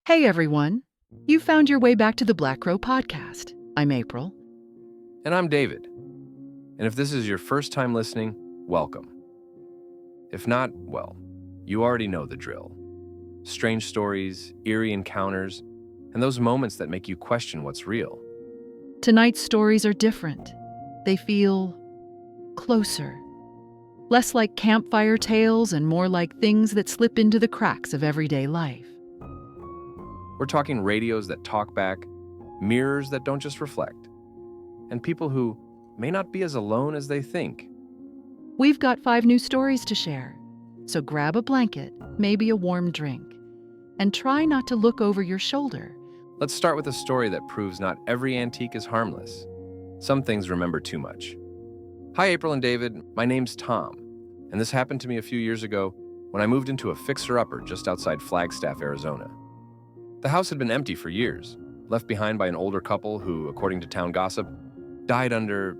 Hey everyone! You found your way back to the Black Crow podcast. I'm April. And I'm David. And if this is your first time listening, welcome. If not, well, you already know the drill. Strange stories, eerie encounters, and those moments that make you question what's real. Tonight's stories are different. They feel closer. Less like campfire tales and more like things that slip into the cracks of everyday life. We're talking radios that talk back, mirrors that don't just reflect, and people who may not be as alone as they think. We've got 5 new stories to share, so grab a blanket, maybe a warm drink, and try not to look over your shoulder. Let's start with a story that proves not every antique is harmless. Some things remember too much. Hi, April and David. My name's Tom, and this happened to me a few years ago when I moved into a fixer-upper just outside Flagstaff, Arizona. The house had been empty for years, left behind by an older couple who, according to town gossip, died under,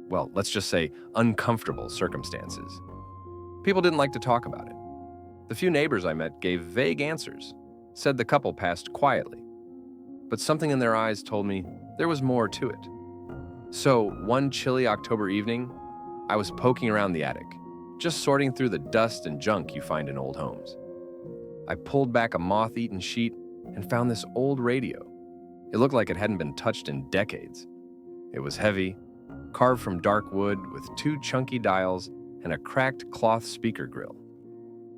well, let's just say, uncomfortable circumstances. People didn't like to talk about it. The few neighbors I met gave vague answers, said the couple passed quietly, but something in their eyes told me there was more to it. So, one chilly October evening, I was poking around the attic, just sorting through the dust and junk you find in old homes. I pulled back a moth-eaten sheet and found this old radio. It looked like it hadn't been touched in decades. It was heavy, carved from dark wood with 2 chunky dials and a cracked cloth speaker grill.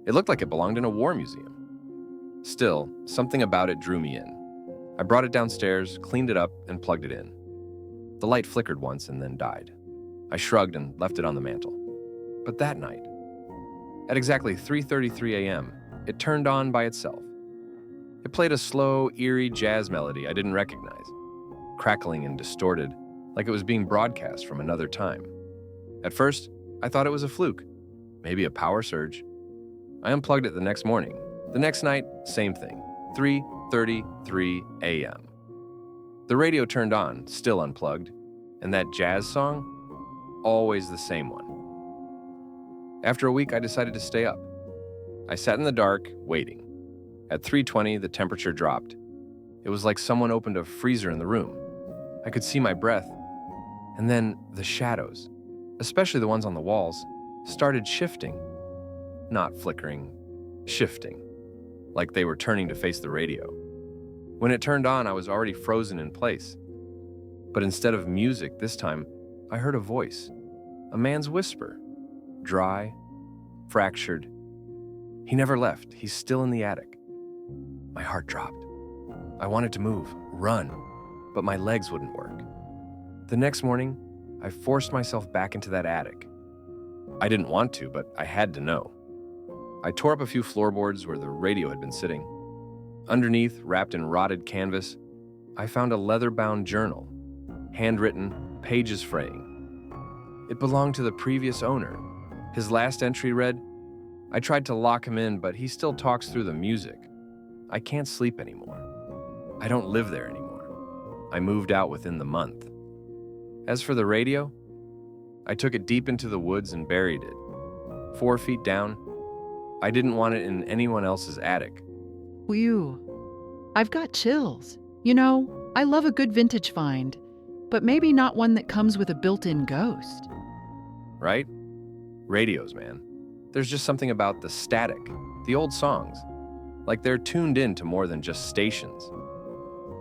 It looked like it belonged in a war museum. Still, something about it drew me in. I brought it downstairs, cleaned it up, and plugged it in. The light flickered once and then died. I shrugged and left it on the mantel. But that night, at exactly 3:33 a.m., it turned on by itself. It played a slow, eerie jazz melody I didn't recognize, crackling and distorted, like it was being broadcast from another time. At first, I thought it was a fluke, maybe a power surge. I unplugged it the next morning. The next night, same thing, 3:33 a.m. The radio turned on, still unplugged, and that jazz song, always the same one. After a week, I decided to stay up. I sat in the dark, waiting. At 3:20, the temperature dropped. It was like someone opened a freezer in the room. I could see my breath. And then the shadows, especially the ones on the walls, started shifting. Not flickering, shifting, like they were turning to face the radio. When it turned on, I was already frozen in place. But instead of music this time, I heard a voice, a man's whisper, dry, fractured. He never left. He's still in the attic. My heart dropped. I wanted to move, run, but my legs wouldn't work. The next morning, I forced myself back into that attic. I didn't want to, but I had to know. I tore up a few floorboards where the radio had been sitting. Underneath, wrapped in rotted canvas, I found a leather-bound journal, handwritten, pages fraying. It belonged to the previous owner. His last entry read, "I tried to lock him in, but he still talks through the music. I can't sleep anymore. I don't live there anymore. I moved out within the month." As for the radio, I took it deep into the woods and buried it. 4 feet down. I didn't want it in anyone else's attic. Phew. I've got chills. You know, I love a good vintage find, but maybe not one that comes with a built-in ghost. Right? Radios, man. There's just something about the static, the old songs, like they're tuned in to more than just stations.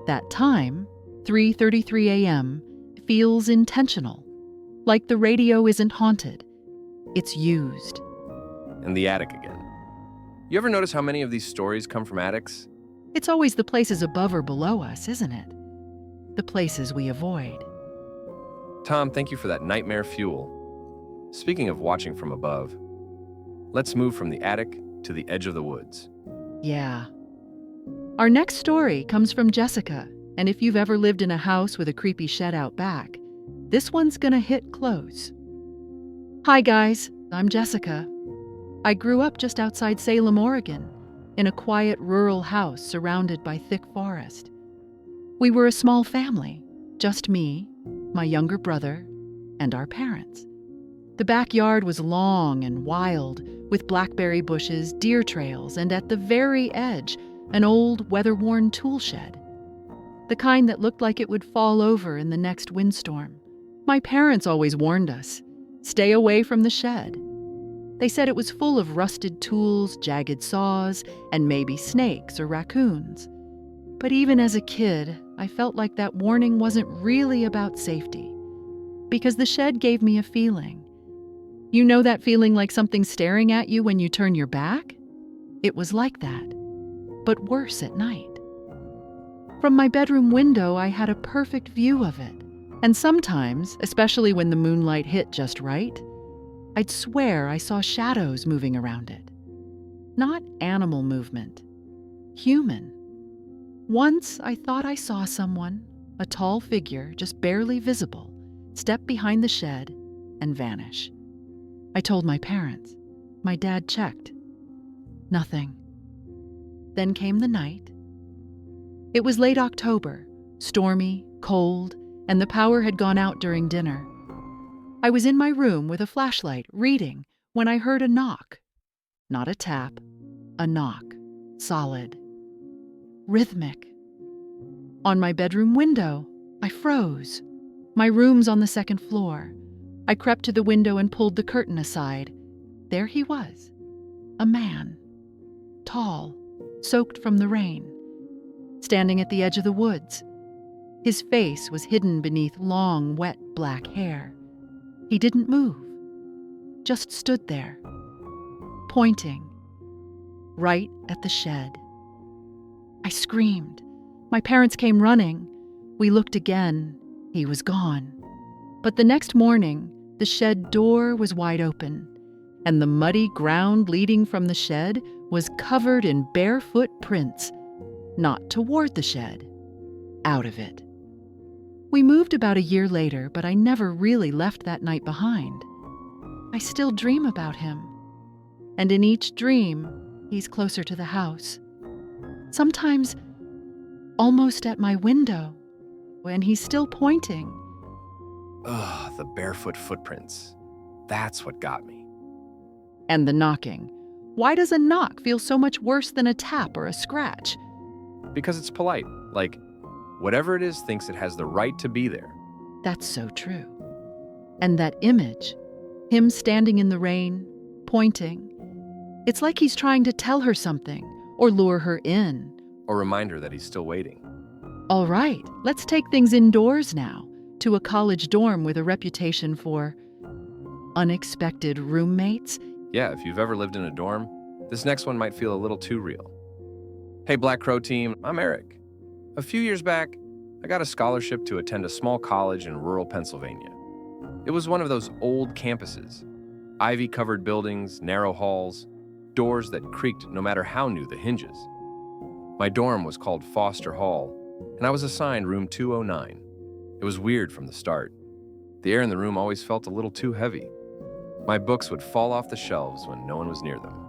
That time, 3:33 a.m., feels intentional. Like the radio isn't haunted. It's used. And the attic again. You ever notice how many of these stories come from attics? It's always the places above or below us, isn't it? The places we avoid. Tom, thank you for that nightmare fuel. Speaking of watching from above, let's move from the attic to the edge of the woods. Yeah. Our next story comes from Jessica, and if you've ever lived in a house with a creepy shed out back, this one's gonna hit close. Hi guys, I'm Jessica. I grew up just outside Salem, Oregon, in a quiet rural house surrounded by thick forest. We were a small family, just me, my younger brother, and our parents. The backyard was long and wild, with blackberry bushes, deer trails, and at the very edge, an old, weather-worn tool shed. The kind that looked like it would fall over in the next windstorm. My parents always warned us, stay away from the shed. They said it was full of rusted tools, jagged saws, and maybe snakes or raccoons. But even as a kid, I felt like that warning wasn't really about safety, because the shed gave me a feeling. You know that feeling like something's staring at you when you turn your back? It was like that, but worse at night. From my bedroom window, I had a perfect view of it, and sometimes, especially when the moonlight hit just right, I'd swear I saw shadows moving around it. Not animal movement, human. Once I thought I saw someone, a tall figure, just barely visible, step behind the shed and vanish. I told my parents. My dad checked. Nothing. Then came the night. It was late October, stormy, cold, and the power had gone out during dinner. I was in my room with a flashlight, reading, when I heard a knock. Not a tap, a knock. Solid. Rhythmic. On my bedroom window, I froze. My room's on the second floor. I crept to the window and pulled the curtain aside. There he was. A man. Tall, soaked from the rain. Standing at the edge of the woods. His face was hidden beneath long, wet black hair. He didn't move. Just stood there. Pointing. Right at the shed. I screamed. My parents came running. We looked again. He was gone. But the next morning, the shed door was wide open, and the muddy ground leading from the shed was covered in barefoot prints, not toward the shed, out of it. We moved about a year later, but I never really left that night behind. I still dream about him, and in each dream, he's closer to the house. Sometimes almost at my window, and he's still pointing. Ugh, the barefoot footprints. That's what got me. And the knocking. Why does a knock feel so much worse than a tap or a scratch? Because it's polite. Like, whatever it is thinks it has the right to be there. That's so true. And that image, him standing in the rain, pointing, it's like he's trying to tell her something or lure her in. Or remind her that he's still waiting. All right, let's take things indoors now, to a college dorm with a reputation for unexpected roommates. Yeah, if you've ever lived in a dorm, this next one might feel a little too real. Hey, Black Crow team, I'm Eric. A few years back, I got a scholarship to attend a small college in rural Pennsylvania. It was one of those old campuses. Ivy-covered buildings, narrow halls, doors that creaked no matter how new the hinges. My dorm was called Foster Hall, and I was assigned room 209. It was weird from the start. The air in the room always felt a little too heavy. My books would fall off the shelves when no one was near them.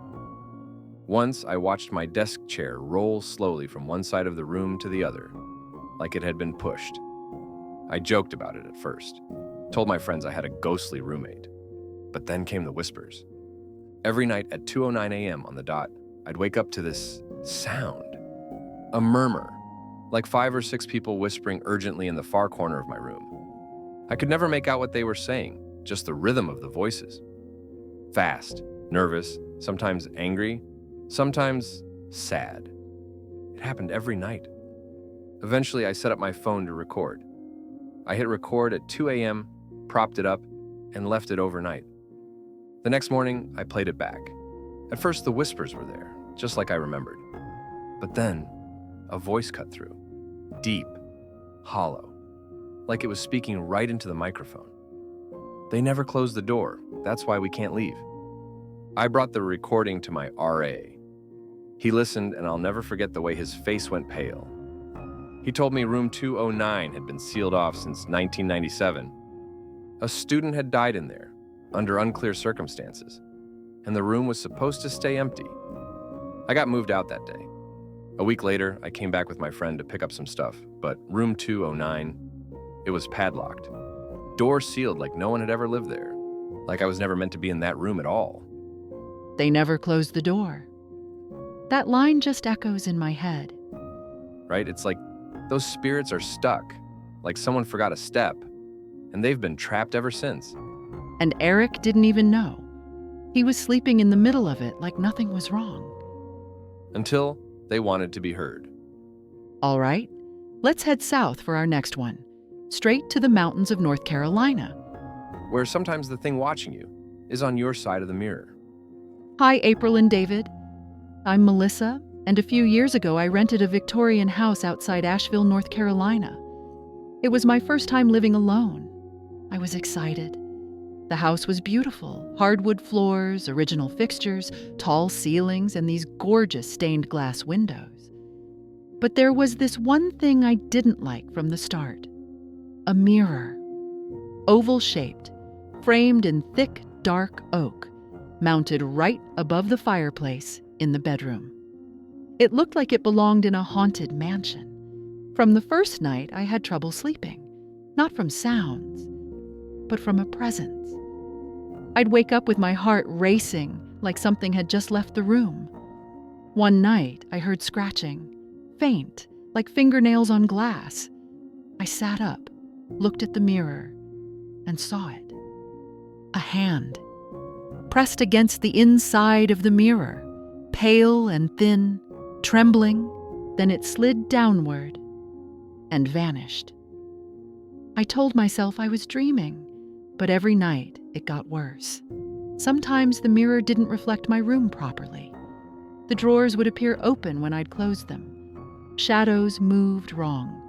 Once, I watched my desk chair roll slowly from one side of the room to the other, like it had been pushed. I joked about it at first, told my friends I had a ghostly roommate. But then came the whispers. Every night at 2:09 a.m. on the dot, I'd wake up to this sound. A murmur, like 5 or 6 people whispering urgently in the far corner of my room. I could never make out what they were saying, just the rhythm of the voices. Fast, nervous, sometimes angry, sometimes sad. It happened every night. Eventually, I set up my phone to record. I hit record at 2 a.m., propped it up, and left it overnight. The next morning, I played it back. At first, the whispers were there, just like I remembered. But then, a voice cut through. Deep, hollow, like it was speaking right into the microphone. They never closed the door. That's why we can't leave. I brought the recording to my RA. He listened, and I'll never forget the way his face went pale. He told me room 209 had been sealed off since 1997. A student had died in there, under unclear circumstances, and the room was supposed to stay empty. I got moved out that day. A week later, I came back with my friend to pick up some stuff, but room 209, it was padlocked. Door sealed like no one had ever lived there, like I was never meant to be in that room at all. They never closed the door. That line just echoes in my head. Right? It's like those spirits are stuck, like someone forgot a step, and they've been trapped ever since. And Eric didn't even know. He was sleeping in the middle of it like nothing was wrong. Until they wanted to be heard. All right, let's head south for our next one, straight to the mountains of North Carolina. Where sometimes the thing watching you is on your side of the mirror. Hi, April and David. I'm Melissa, and a few years ago I rented a Victorian house outside Asheville, North Carolina. It was my first time living alone. I was excited. The house was beautiful, hardwood floors, original fixtures, tall ceilings, and these gorgeous stained glass windows. But there was this one thing I didn't like from the start. A mirror. Oval-shaped, framed in thick, dark oak, mounted right above the fireplace in the bedroom. It looked like it belonged in a haunted mansion. From the first night, I had trouble sleeping, not from sounds, but from a presence. I'd wake up with my heart racing, like something had just left the room. One night, I heard scratching, faint, like fingernails on glass. I sat up, looked at the mirror, and saw it. A hand, pressed against the inside of the mirror, pale and thin, trembling, then it slid downward and vanished. I told myself I was dreaming, but every night it got worse. Sometimes the mirror didn't reflect my room properly. The drawers would appear open when I'd closed them. Shadows moved wrong.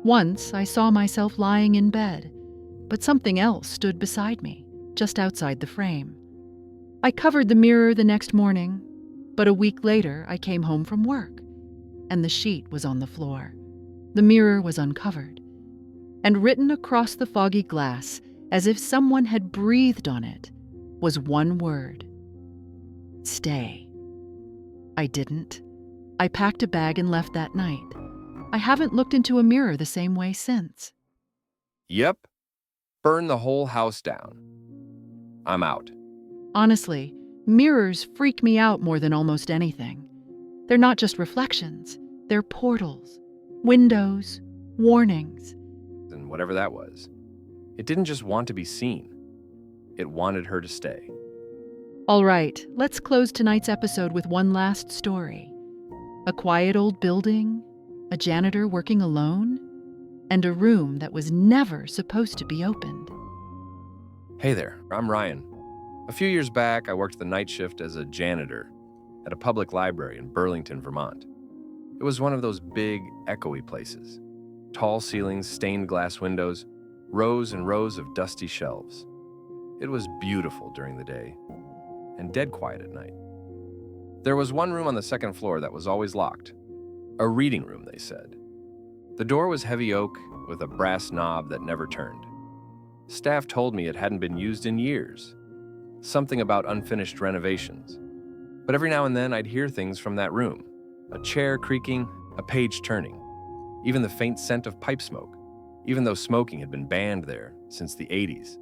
Once I saw myself lying in bed, but something else stood beside me, just outside the frame. I covered the mirror the next morning, but a week later I came home from work, and the sheet was on the floor. The mirror was uncovered, and written across the foggy glass, as if someone had breathed on it, was one word: stay. I didn't. I packed a bag and left that night. I haven't looked into a mirror the same way since. Yep. Burn the whole house down. I'm out. Honestly, mirrors freak me out more than almost anything. They're not just reflections. They're portals, windows, warnings. And whatever that was, it didn't just want to be seen. It wanted her to stay. All right, let's close tonight's episode with one last story. A quiet old building, a janitor working alone, and a room that was never supposed to be opened. Hey there, I'm Ryan. A few years back, I worked the night shift as a janitor at a public library in Burlington, Vermont. It was one of those big, echoey places. Tall ceilings, stained glass windows, rows and rows of dusty shelves. It was beautiful during the day and dead quiet at night. There was one room on the second floor that was always locked. A reading room, they said. The door was heavy oak with a brass knob that never turned. Staff told me it hadn't been used in years. Something about unfinished renovations. But every now and then I'd hear things from that room. A chair creaking, a page turning. Even the faint scent of pipe smoke, even though smoking had been banned there since the 80s.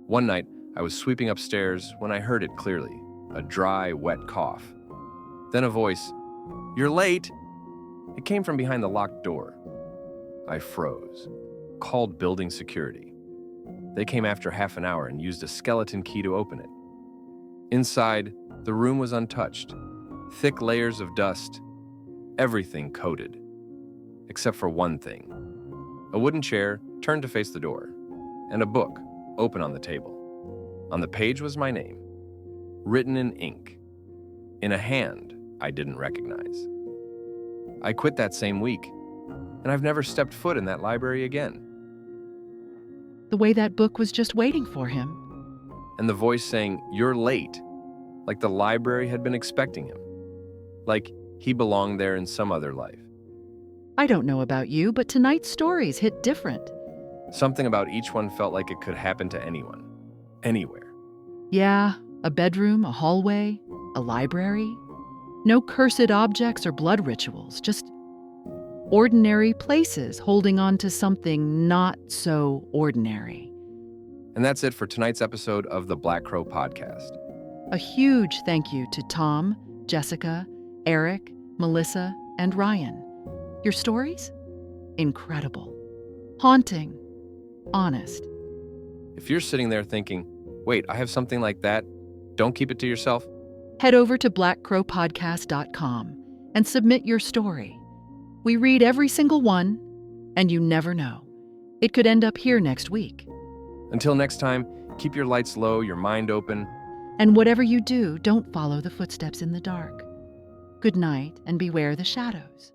One night, I was sweeping upstairs when I heard it clearly, a dry, wet cough. Then a voice, "You're late!" It came from behind the locked door. I froze, called building security. They came after half an hour and used a skeleton key to open it. Inside, the room was untouched, thick layers of dust, everything coated, except for one thing. A wooden chair turned to face the door, and a book open on the table. On the page was my name, written in ink, in a hand I didn't recognize. I quit that same week, and I've never stepped foot in that library again. The way that book was just waiting for him. And the voice saying, "You're late," like the library had been expecting him, like he belonged there in some other life. I don't know about you, but tonight's stories hit different. Something about each one felt like it could happen to anyone, anywhere. Yeah, a bedroom, a hallway, a library. No cursed objects or blood rituals, just ordinary places holding on to something not so ordinary. And that's it for tonight's episode of the Black Crow Podcast. A huge thank you to Tom, Jessica, Eric, Melissa, and Ryan. Your stories? Incredible. Haunting. Honest. If you're sitting there thinking, wait, I have something like that, don't keep it to yourself. Head over to blackcrowpodcast.com and submit your story. We read every single one, and you never know. It could end up here next week. Until next time, keep your lights low, your mind open. And whatever you do, don't follow the footsteps in the dark. Good night, and beware the shadows.